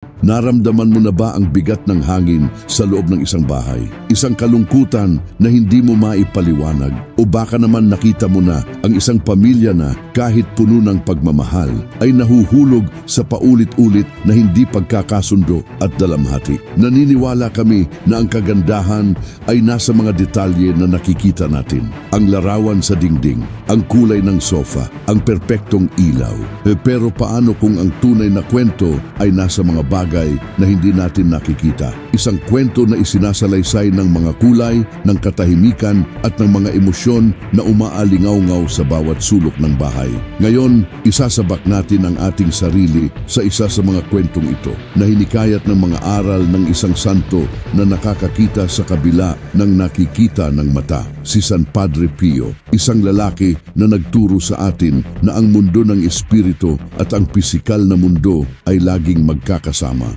Naramdaman mo na ba ang bigat ng hangin sa loob ng isang bahay? Isang kalungkutan na hindi mo maipaliwanag? O baka naman nakita mo na ang isang pamilya na kahit puno ng pagmamahal ay nahuhulog sa paulit-ulit na hindi pagkakasundo at dalamhati? Naniniwala kami na ang kagandahan ay nasa mga detalye na nakikita natin. Ang larawan sa dingding, ang kulay ng sofa, ang perpektong ilaw. Pero paano kung ang tunay na kwento ay nasa mga bagay na hindi natin nakikita? Isang kwento na isinasalaysay ng mga kulay, ng katahimikan at ng mga emosyon na umaalingaw-ngaw sa bawat sulok ng bahay. Ngayon, isasabak natin ang ating sarili sa isa sa mga kwentong ito na hinikayat ng mga aral ng isang santo na nakakakita sa kabila ng nakikita ng mata. Si San Padre Pio, isang lalaki na nagturo sa atin na ang mundo ng espiritu at ang pisikal na mundo ay laging magkakasama.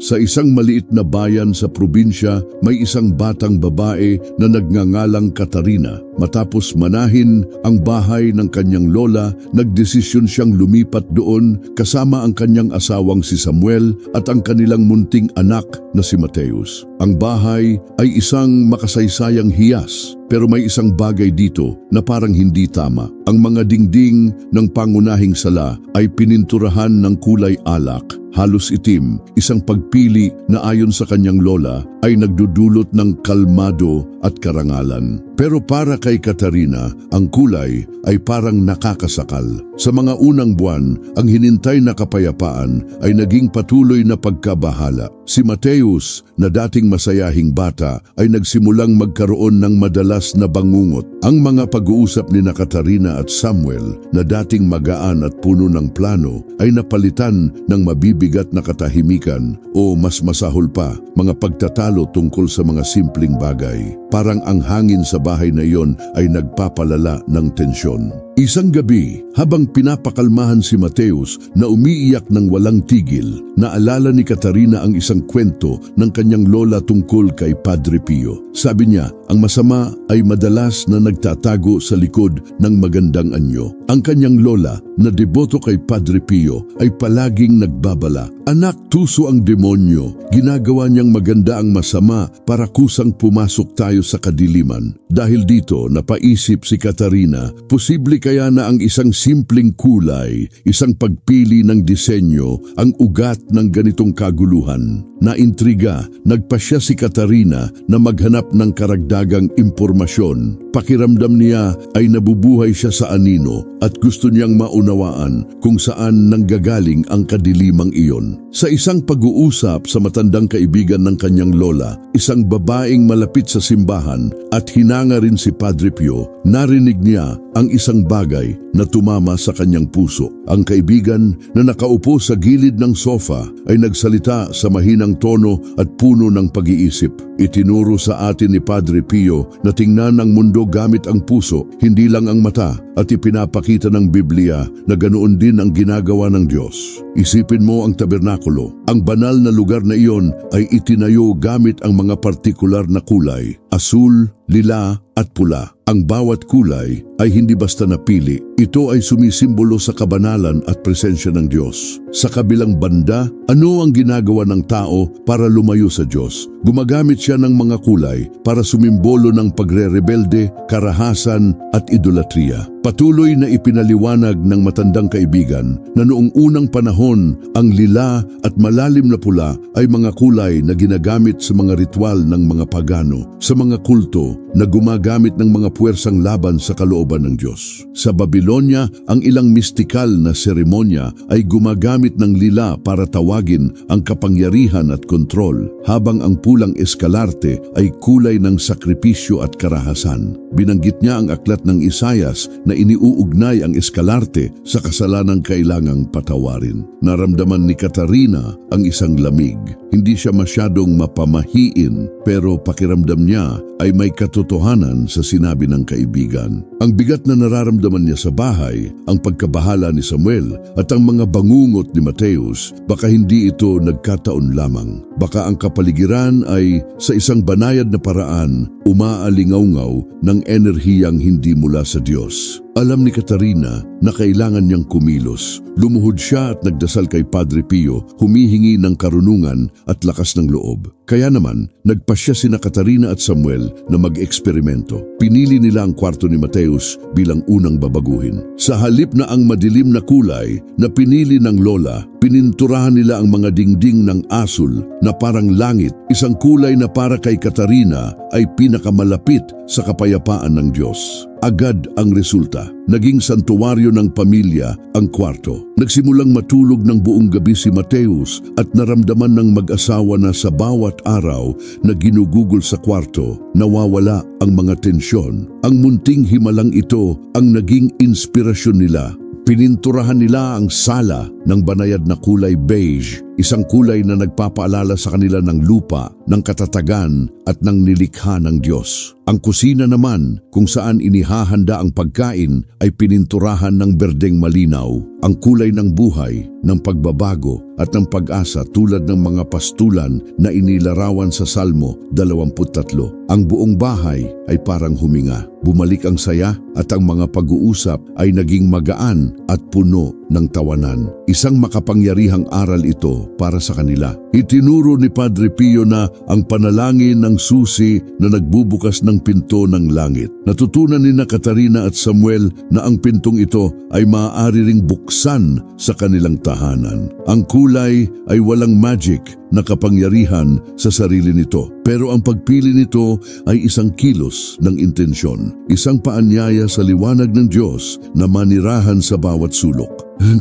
Sa isang maliit na bayan sa probinsya, may isang batang babae na nagngangalang Catarina. Matapos manahin ang bahay ng kanyang lola, nagdesisyon siyang lumipat doon kasama ang kanyang asawang si Samuel at ang kanilang munting anak na si Mateus. Ang bahay ay isang makasaysayang hiyas, pero may isang bagay dito na parang hindi tama. Ang mga dingding ng pangunahing sala ay pininturahan ng kulay alak, halos itim, isang pagpili na ayon sa kanyang lola ay nagdudulot ng kalmado at karangalan. Pero para kay Catarina, ang kulay ay parang nakakasakal. Sa mga unang buwan, ang hinintay na kapayapaan ay naging patuloy na pagkabahala. Si Mateus, na dating masayahing bata, ay nagsimulang magkaroon ng madalas na bangungot. Ang mga pag-uusap ni Catarina at Samuel, na dating magaan at puno ng plano, ay napalitan ng mabibigat na katahimikan o mas masahol pa, mga pagtatalo tungkol sa mga simpleng bagay. Parang ang hangin sa bahay na iyon ay nagpapalala ng tensyon. Isang gabi, habang pinapakalmahan si Mateus na umiiyak ng walang tigil, naalala ni Catarina ang isang kwento ng kanyang lola tungkol kay Padre Pio. Sabi niya, ang masama ay madalas na nagtatago sa likod ng magandang anyo. Ang kanyang lola, na deboto kay Padre Pio, ay palaging nagbabala, "Anak, tuso ang demonyo. Ginagawa niyang maganda ang masama para kusang pumasok tayo sa kadiliman." Dahil dito, napaisip si Catarina, posible kaya na ang isang simpleng kulay, isang pagpili ng disenyo, ang ugat ng ganitong kaguluhan. Naintriga, nagpasya si Catarina na maghanap ng karagdagang impormasyon. Pakiramdam niya ay nabubuhay siya sa anino at gusto niyang maunawaan kung saan nanggagaling ang kadilimang iyon. Sa isang pag-uusap sa matandang kaibigan ng kanyang lola, isang babaeng malapit sa simbahan at hinanga rin si Padre Pio, narinig niya ang isang bagay na tumama sa kanyang puso. Ang kaibigan na nakaupo sa gilid ng sofa ay nagsalita sa mahinang tono at puno ng pag-iisip. Itinuro sa atin ni Padre Pio na tingnan ang mundo gamit ang puso, hindi lang ang mata, at ipinapakita ng Biblia na ganoon din ang ginagawa ng Diyos. Isipin mo ang tabernakulo. Ang banal na lugar na iyon ay itinayo gamit ang mga partikular na kulay, asul, lila at pula. Ang bawat kulay ay hindi basta napili. Ito ay sumisimbolo sa kabanalan at presensya ng Diyos. Sa kabilang banda, ano ang ginagawa ng tao para lumayo sa Diyos? Gumagamit siya ng mga kulay para sumimbolo ng pagre-rebelde, karahasan at idolatria. Patuloy na ipinaliwanag ng matandang kaibigan na noong unang panahon, ang lila at malalim na pula ay mga kulay na ginagamit sa mga ritual ng mga pagano, sa mga kulto na gumagamit ng mga puwersang laban sa kalooban ng Diyos. Sa Babylonia, ang ilang mistikal na seremonya ay gumagamit ng lila para tawagin ang kapangyarihan at kontrol, habang ang pulang eskalarte ay kulay ng sakripisyo at karahasan. Binanggit niya ang aklat ng Isayas na iniuugnay ang eskalarte sa kasalanang kailangang patawarin. Naramdaman ni Catarina ang isang lamig. Hindi siya masyadong mapamahiin, pero pakiramdam niya ay may katotohanan sa sinabi ng kaibigan. Ang bigat na nararamdaman niya sa bahay, ang pagkabahala ni Samuel at ang mga bangungot ni Mateus, baka hindi ito nagkataon lamang. Baka ang kapaligiran ay sa isang banayad na paraan umaalingaw-ngaw ng enerhiyang hindi mula sa Diyos. Alam ni Catarina na kailangan niyang kumilos. Lumuhod siya at nagdasal kay Padre Pio, humihingi ng karunungan at lakas ng loob. Kaya naman, nagpasya sina Catarina at Samuel na mag-eksperimento. Pinili nila ang kwarto ni Mateus bilang unang babaguhin. Sa halip na ang madilim na kulay na pinili ng lola, pininturahan nila ang mga dingding ng asul na parang langit. Isang kulay na para kay Catarina ay pinakamalapit sa kapayapaan ng Diyos. Agad ang resulta. Naging santuwaryo ng pamilya ang kwarto. Nagsimulang matulog ng buong gabi si Mateus at naramdaman ng mag-asawa na sa bawat araw na ginugugol sa kwarto, nawawala ang mga tensyon. Ang munting himalang ito ang naging inspirasyon nila. Pininturahan nila ang sala ng banayad na kulay beige, isang kulay na nagpapaalala sa kanila ng lupa, ng katatagan at ng nilikha ng Diyos. Ang kusina naman, kung saan inihahanda ang pagkain, ay pininturahan ng berdeng malinaw, ang kulay ng buhay, ng pagbabago at ng pag-asa tulad ng mga pastulan na inilarawan sa Salmo 23. Ang buong bahay ay parang huminga. Bumalik ang saya at ang mga pag-uusap ay naging magaan at puno ng tawanan. Isang makapangyarihang aral ito para sa kanila. Itinuro ni Padre Pio na ang panalangin ng susi na nagbubukas ng pinto ng langit. Natutunan ni Catarina at Samuel na ang pintong ito ay maaari ring buksan sa kanilang tahanan. Ang kulay ay walang magic na kapangyarihan sa sarili nito. Pero ang pagpili nito ay isang kilos ng intensyon, isang paanyaya sa liwanag ng Diyos na manirahan sa bawat sulok.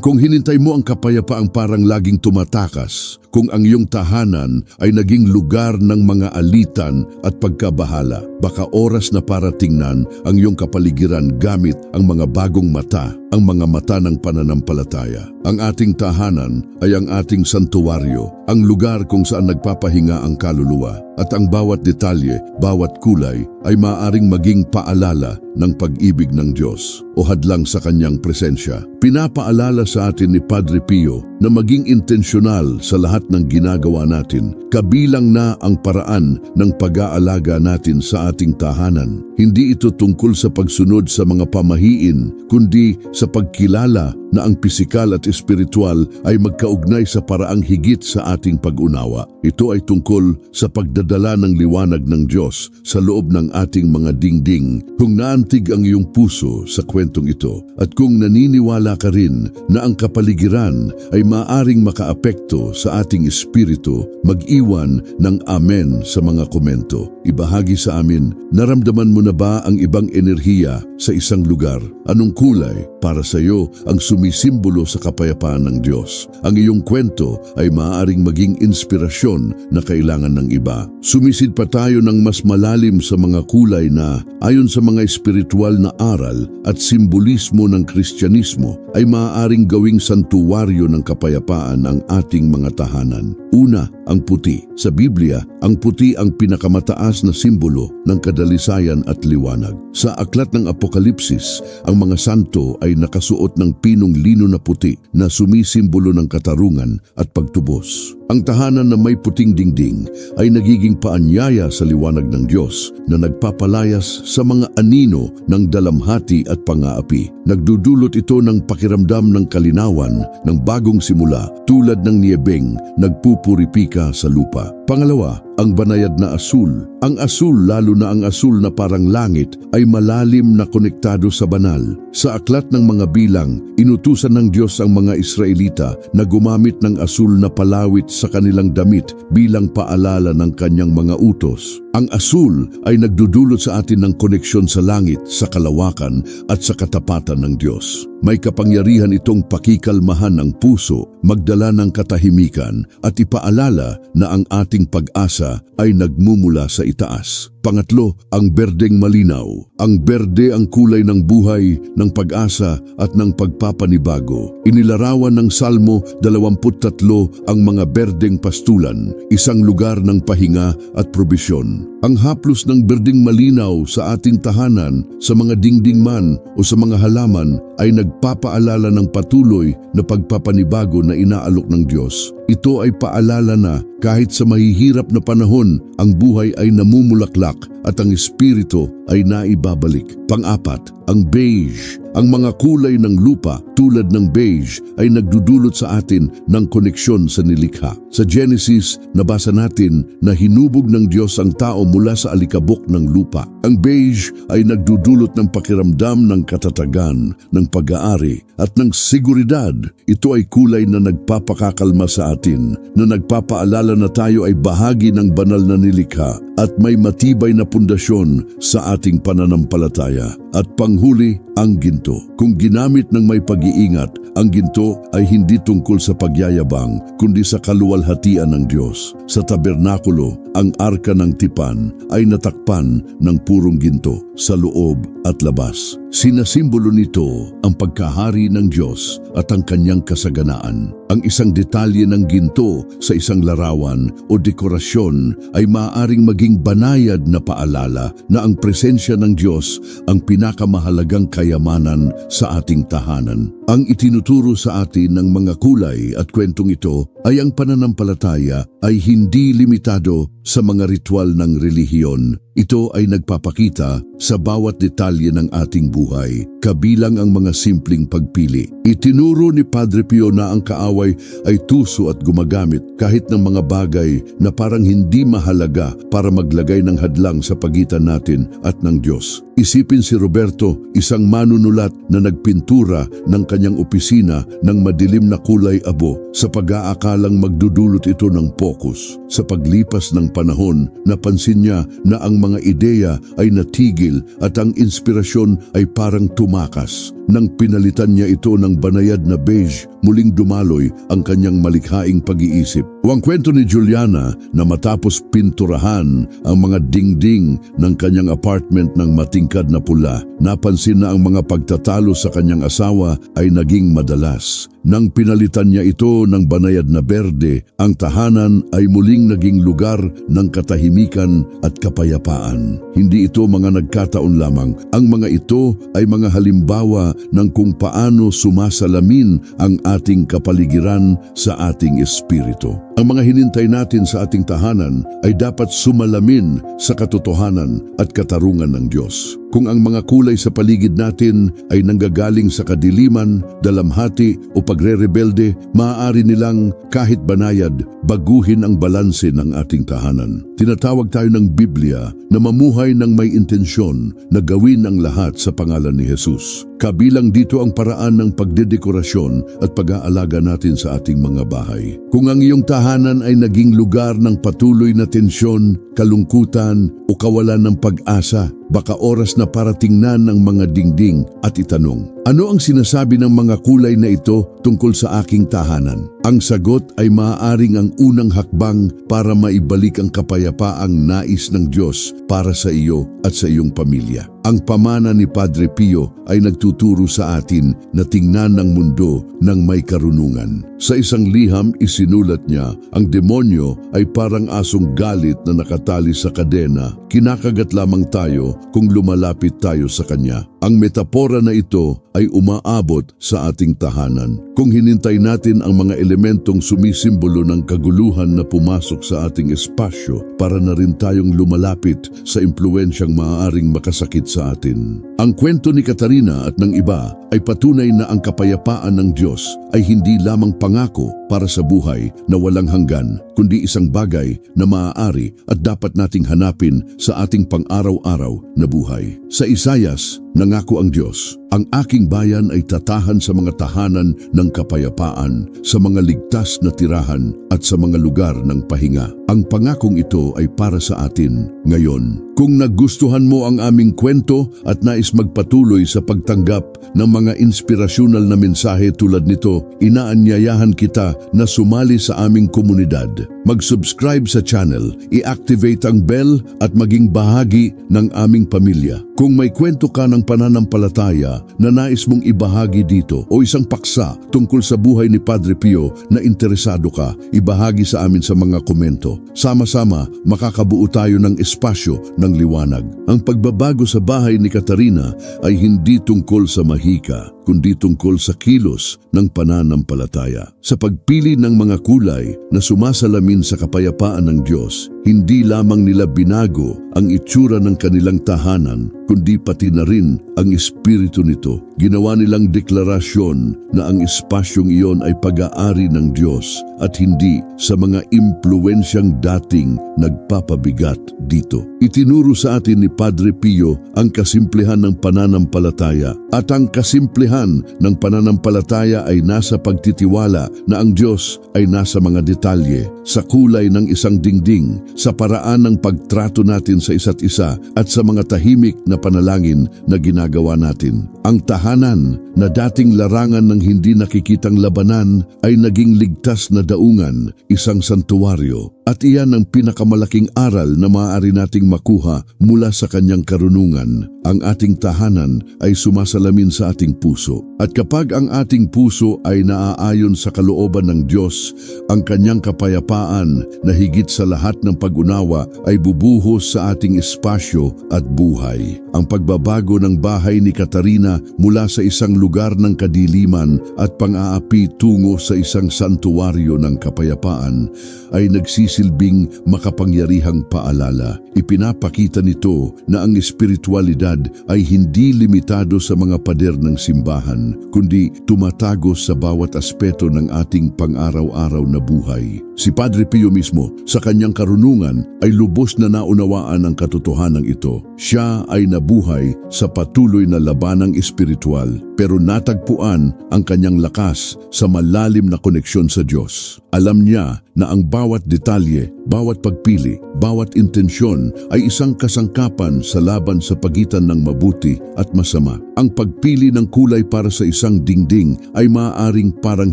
Kung hinintay mo ang kapayapaang parang laging tumatakas, kung ang iyong tahanan ay naging lugar ng mga alitan at pagkabahala, baka oras na para tingnan ang iyong kapaligiran gamit ang mga bagong mata, ang mga mata ng pananampalataya. Ang ating tahanan ay ang ating santuwaryo, ang lugar kung saan nagpapahinga ang kaluluwa. At ang bawat detalye, bawat kulay ay maaaring maging paalala ng pag-ibig ng Diyos o hadlang sa kanyang presensya. Pinapaalala sa atin ni Padre Pio na maging intensyonal sa lahat ng ginagawa natin, kabilang na ang paraan ng pag-aalaga natin sa ating tahanan. Hindi ito tungkol sa pagsunod sa mga pamahiin, kundi sa pagkilala na ang pisikal at espiritual ay magkaugnay sa paraang higit sa ating pag-unawa. Ito ay tungkol sa pagdadala ng liwanag ng Diyos sa loob ng ating mga dingding. Kung naantig ang iyong puso sa kwentong ito at kung naniniwala ka rin na ang kapaligiran ay maaring makaapekto sa ating espiritu, mag-iwan ng amen sa mga komento. Ibahagi sa amin, naramdaman mo na ba ang ibang enerhiya sa isang lugar? Anong kulay para sa iyo ang sumisimbolo sa kapayapaan ng Diyos? Ang iyong kwento ay maaaring maging inspirasyon na kailangan ng iba. Sumisid pa tayo ng mas malalim sa mga kulay na, ayon sa mga espiritual na aral at simbolismo ng Kristyanismo, ay maaaring gawing santuwaryo ng kapayapaan ang ating mga tahanan. Una, ang puti. Sa Biblia, ang puti ang pinakamataas na simbolo ng kadalisayan at liwanag. Sa aklat ng Apokalipsis, ang mga santo ay nakasuot ng pinong lino na puti na sumisimbolo ng katarungan at pagtubos. Ang tahanan na may puting dingding ay nagiging paanyaya sa liwanag ng Diyos na nagpapalayas sa mga anino ng dalamhati at pang-aapi. Nagdudulot ito ng pakiramdam ng kalinawan, ng bagong simula, tulad ng niyebeng nagpupuripika sa lupa. Pangalawa, ang banayad na asul. Ang asul, lalo na ang asul na parang langit, ay malalim na konektado sa banal. Sa aklat ng mga bilang, inutusan ng Diyos ang mga Israelita na gumamit ng asul na palawit sa kanilang damit bilang paalala ng kanyang mga utos. Ang asul ay nagdudulot sa atin ng koneksyon sa langit, sa kalawakan at sa katapatan ng Diyos. May kapangyarihan itong pakikalmahan ang puso, magdala ng katahimikan at ipaalala na ang ating pag-asa ay nagmumula sa itaas. Pangatlo, ang berdeng malinaw. Ang berde ang kulay ng buhay, ng pag-asa at ng pagpapanibago. Inilarawan ng Salmo 23 ang mga berdeng pastulan, isang lugar ng pahinga at probisyon. Ang haplos ng berdeng malinaw sa ating tahanan, sa mga dingding man o sa mga halaman ay nagpapaalala ng patuloy na pagpapanibago na inaalok ng Diyos. Ito ay paalala na kahit sa mahihirap na panahon, ang buhay ay namumulaklak at ang espiritu ay naibabalik. Pang-apat, ang beige. Ang mga kulay ng lupa tulad ng beige ay nagdudulot sa atin ng koneksyon sa nilikha. Sa Genesis, nabasa natin na hinubog ng Diyos ang tao mula sa alikabok ng lupa. Ang beige ay nagdudulot ng pakiramdam ng katatagan, ng pag-aari at ng seguridad. Ito ay kulay na nagpapakakalma sa atin, na nagpapaalala na tayo ay bahagi ng banal na nilikha at may matibay na pundasyon sa ating pananampalataya. At panghuli, ang ginto. Kung ginamit ng may pag-iingat, ang ginto ay hindi tungkol sa pagyayabang, kundi sa kaluwalhatian ng Diyos. Sa tabernakulo, ang arka ng tipan ay natakpan ng purong ginto sa loob at labas. Sinasimbolo nito ang pagkahari ng Diyos at ang kanyang kasaganaan. Ang isang detalye ng ginto sa isang larawan o dekorasyon ay maaaring maging banayad na paalala na ang presensya ng Diyos ang pinakamahalagang kayamanan sa ating tahanan. Ang itinuturo sa atin ng mga kulay at kwentong ito ay ang pananampalataya ay hindi limitado sa mga ritual ng relihiyon. Ito ay nagpapakita sa bawat detalye ng ating buhay, kabilang ang mga simpleng pagpili. Itinuro ni Padre Pio na ang kaaway ay tuso at gumagamit kahit ng mga bagay na parang hindi mahalaga para maglagay ng hadlang sa pagitan natin at ng Diyos. Isipin si Roberto, isang manunulat na nagpintura ng kanyang opisina ng madilim na kulay abo sa pag-aakalang magdudulot ito ng focus. Sa paglipas ng panahon, napansin niya na ang mga ideya ay natigil at ang inspirasyon ay parang tumakas. Nang pinalitan niya ito ng banayad na beige, muling dumaloy ang kanyang malikhaing pag-iisip. O ang kwento ni Juliana na matapos pinturahan ang mga dingding ng kanyang apartment ng matingkad na pula, napansin na ang mga pagtatalo sa kanyang asawa ay naging madalas. Nang pinalitan niya ito ng banayad na berde, ang tahanan ay muling naging lugar ng katahimikan at kapayapaan. Hindi ito mga nagkataon lamang. Ang mga ito ay mga halimbawa ng kung paano sumasalamin ang ating kapaligiran sa ating espiritu. Ang mga hinintay natin sa ating tahanan ay dapat sumalamin sa katotohanan at katarungan ng Diyos. Kung ang mga kulay sa paligid natin ay nanggagaling sa kadiliman, dalamhati o pagre-rebelde, maaari nilang kahit banayad baguhin ang balanse ng ating tahanan. Tinatawag tayo ng Biblia na mamuhay ng may intensyon na gawin ang lahat sa pangalan ni Jesus. Kabilang dito ang paraan ng pagdedekorasyon at pag-aalaga natin sa ating mga bahay. Kung ang iyong tahanan ay naging lugar ng patuloy na tensyon, kalungkutan o kawalan ng pag-asa, baka oras na para tingnan ng mga dingding at itanong, ano ang sinasabi ng mga kulay na ito tungkol sa aking tahanan? Ang sagot ay maaaring ang unang hakbang para maibalik ang kapayapaang nais ng Diyos para sa iyo at sa iyong pamilya. Ang pamana ni Padre Pio ay nagtuturo sa atin na tingnan ng mundo ng may karunungan. Sa isang liham isinulat niya, ang demonyo ay parang asong galit na nakatali sa kadena. Kinakagat lamang tayo kung lumalapit tayo sa kanya. Ang metapora na ito ay umaabot sa ating tahanan. Kung hinintay natin ang mga elementong sumisimbolo ng kaguluhan na pumasok sa ating espasyo, para na rin tayong lumalapit sa impluensyang maaaring makasakit sa atin. Ang kwento ni Catarina at ng iba ay patunay na ang kapayapaan ng Diyos ay hindi lamang pangako para sa buhay na walang hanggan, kundi isang bagay na maaari at dapat nating hanapin sa ating pang-araw-araw na buhay. Sa Isayas, nangako ang Diyos, ang aking bayan ay tatahan sa mga tahanan ng kapayapaan, sa mga ligtas na tirahan at sa mga lugar ng pahinga. Ang pangakong ito ay para sa atin ngayon. Kung nagustuhan mo ang aming kwento at nais magpatuloy sa pagtanggap ng mga inspirasyonal na mensahe tulad nito, inaanyayahan kita na sumali sa aming komunidad. Mag-subscribe sa channel, i-activate ang bell at maging bahagi ng aming pamilya. Kung may kwento ka ng pananampalataya na nais mong ibahagi dito o isang paksa tungkol sa buhay ni Padre Pio na interesado ka, ibahagi sa amin sa mga komento. Sama-sama, makakabuo tayo ng espasyo ng liwanag. Ang pagbabago sa bahay ni Catarina ay hindi tungkol sa mahika, kundi tungkol sa kilos ng pananampalataya. Sa pagpili ng mga kulay na sumasalamin sa kapayapaan ng Diyos, hindi lamang nila binago ang itsura ng kanilang tahanan, kundi pati na rin ang espiritu nito. Ginawa nilang deklarasyon na ang espasyong iyon ay pag-aari ng Diyos at hindi sa mga impluwensyang dating nagpapabigat dito. Itinuro sa atin ni Padre Pio ang kasimplihan ng pananampalataya, at ang kasimplihan ng pananampalataya ay nasa pagtitiwala na ang Diyos ay nasa mga detalye, sa kulay ng isang dingding, sa paraan ng pagtrato natin sa isa't isa at sa mga tahimik na panalangin na ginagawa natin. Ang tahanan na dating larangan ng hindi nakikitang labanan ay naging ligtas na daungan, isang santuwaryo, at iyan ang pinakamalaking aral na maaari nating makuha mula sa kanyang karunungan. Ang ating tahanan ay sumasalamin sa ating puso, at kapag ang ating puso ay naaayon sa kalooban ng Diyos, ang kanyang kapayapaan na higit sa lahat ng pag-unawa ay bubuhos sa ating espasyo at buhay. Ang pagbabago ng bahay ni Catarina mula sa isang lugar ng kadiliman at pang-aapi tungo sa isang santuwaryo ng kapayapaan ay nagsisilbing makapangyarihang paalala. Ipinapakita nito na ang espiritualidad ay hindi limitado sa mga pader ng simbahan, kundi tumatagos sa bawat aspeto ng ating pang-araw-araw na buhay. Si Padre Pio mismo, sa kanyang karunungan, ay lubos na naunawaan ang katotohanan ito. Siya ay nabuhay sa patuloy na labanang espiritual, pero natagpuan ang kanyang lakas sa malalim na koneksyon sa Diyos. Alam niya na ang bawat detalye, bawat pagpili, bawat intensyon ay isang kasangkapan sa laban sa pagitan ng mabuti at masama. Ang pagpili ng kulay para sa isang dingding ay maaaring parang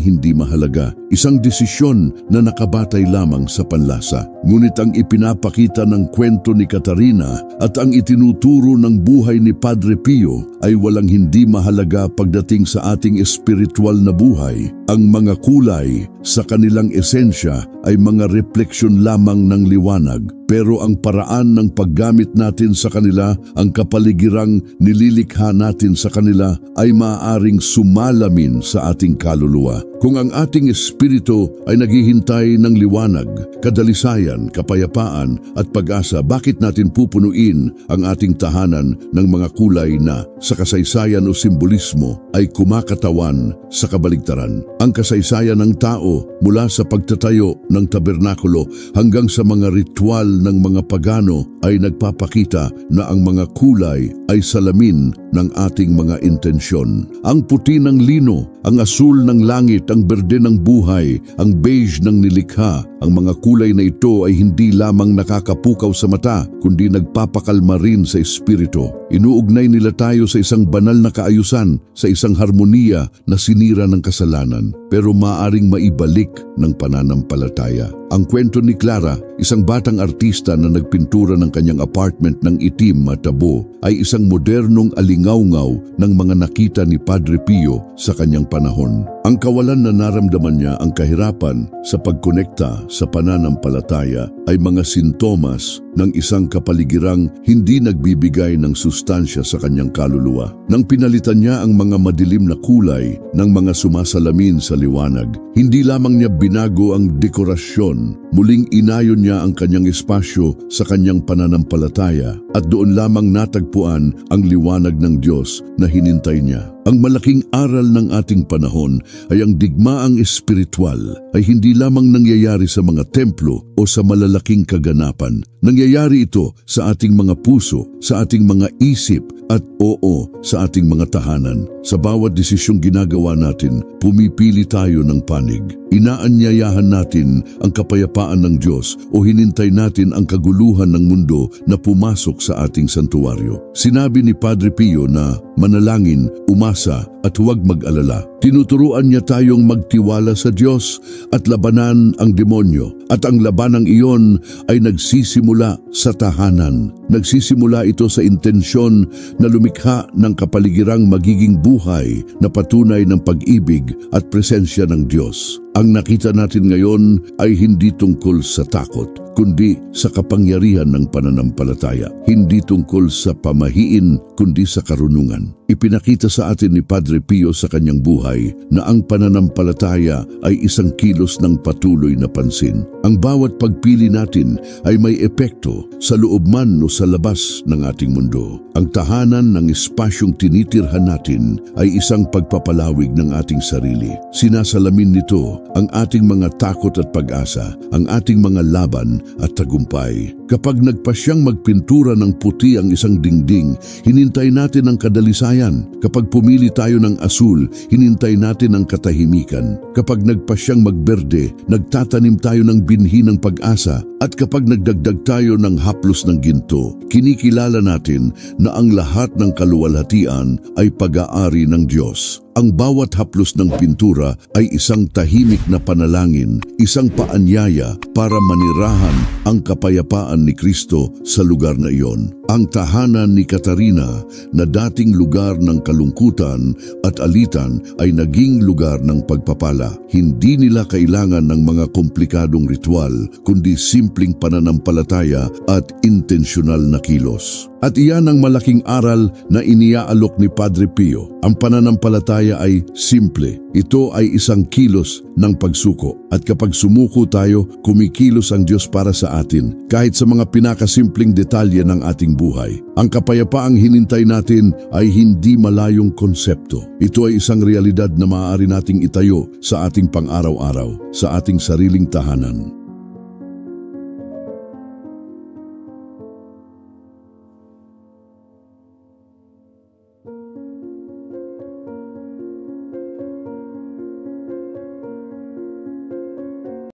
hindi mahalaga, isang desisyon na nakabatay lamang sa panlasa. Ngunit ang ipinapakita ng kwento ni Catarina at ang itinuturo ng buhay ni Padre Pio ay walang hindi mahalaga pagdating sa ating espiritual na buhay. Ang mga kulay sa kanilang esensya ay mga refleksyon lamang ng liwanag, pero ang paraan ng paggamit natin sa kanila, ang kapaligirang nililikha natin sa kanila ay maaaring sumalamin sa ating kaluluwa. Kung ang ating espiritu ay naghihintay ng liwanag, kadalisayan, kapayapaan at pag-asa, bakit natin pupunuin ang ating tahanan ng mga kulay na sa kasaysayan o simbolismo ay kumakatawan sa kabaligtaran? Ang kasaysayan ng tao mula sa pagtatayo ng tabernakulo hanggang sa mga ritual ng mga pagano ay nagpapakita na ang mga kulay ay salamin ng ating mga intensyon. Ang puti ng lino, ang asul ng langit, ang berde ng buhay, ang beige ng nilikha, ang mga kulay na ito ay hindi lamang nakakapukaw sa mata, kundi nagpapakalma rin sa espiritu. Inuugnay nila tayo sa isang banal na kaayusan, sa isang harmonia na sinira ng kasalanan, pero maaring maibalik ng pananampalataya. Ang kwento ni Clara, isang batang artista na nagpintura ng kanyang apartment ng itim at tabo, ay isang modernong alingaw-ngaw ng mga nakita ni Padre Pio sa kanyang panahon. Ang kawalan na naramdaman niya, ang kahirapan sa pagkonekta sa pananampalataya ay mga sintomas ng isang kapaligirang hindi nagbibigay ng sustansya sa kanyang kaluluwa. Nang pinalitan niya ang mga madilim na kulay ng mga sumasalamin sa liwanag, hindi lamang niya binago ang dekorasyon, muling inayon niya ang kanyang espasyo sa kanyang pananampalataya, at doon lamang natagpuan ang liwanag ng Diyos na hinintay niya. Ang malaking aral ng ating panahon ay ang digmaang espiritual ay hindi lamang nangyayari sa mga templo o sa malalaking kaganapan. Nangyayari ito sa ating mga puso, sa ating mga isip, at sa ating mga tahanan. Sa bawat desisyong ginagawa natin, pumipili tayo ng panig. Inaanyayahan natin ang kapayapaan ng Diyos o hinintay natin ang kaguluhan ng mundo na pumasok sa ating santuwaryo. Sinabi ni Padre Pio na manalangin, umasa at huwag mag-alala. Tinuturuan niya tayong magtiwala sa Diyos at labanan ang demonyo. At ang labanang iyon ay nagsisimula sa tahanan. Nagsisimula ito sa intensyon na lumikha ng kapaligirang magiging buhay na patunay ng pag-ibig at presensya ng Diyos. Ang nakita natin ngayon ay hindi tungkol sa takot, kundi sa kapangyarihan ng pananampalataya. Hindi tungkol sa pamahiin, kundi sa karunungan. Ipinakita sa atin ni Padre Pio sa kanyang buhay na ang pananampalataya ay isang kilos ng patuloy na pansin. Ang bawat pagpili natin ay may epekto sa loob man o sa labas ng ating mundo. Ang tahanan ng espasyong tinitirhan natin ay isang pagpapalawig ng ating sarili. Sinasalamin nito ang ating mga takot at pag-asa, ang ating mga laban at tagumpay. Kapag nagpasyang magpintura ng puti ang isang dingding, hinintay natin ang kadalisayan. Kapag pumili tayo ng asul, hinintay natin ang katahimikan. Kapag nagpasyang magberde, nagtatanim tayo ng binhi ng pag-asa. At kapag nagdagdag tayo ng haplos ng ginto, kinikilala natin na ang lahat ng kaluwalhatian ay pag-aari ng Diyos. Ang bawat haplos ng pintura ay isang tahimik na panalangin, isang paanyaya para manirahan ang kapayapaan ni Kristo sa lugar na iyon. Ang tahanan ni Catarina na dating lugar ng kalungkutan at alitan ay naging lugar ng pagpapala. Hindi nila kailangan ng mga komplikadong ritual, kundi simpleng pananampalataya at intensyonal na kilos. At iyan ang malaking aral na iniaalok ni Padre Pio. Ang pananampalataya ay simple. Ito ay isang kilos ng pagsuko. At kapag sumuko tayo, kumikilos ang Diyos para sa atin, kahit sa mga pinakasimpleng detalye ng ating buhay. Ang kapayapaang hinintay natin ay hindi malayong konsepto. Ito ay isang realidad na maaari nating itayo sa ating pang-araw-araw, sa ating sariling tahanan.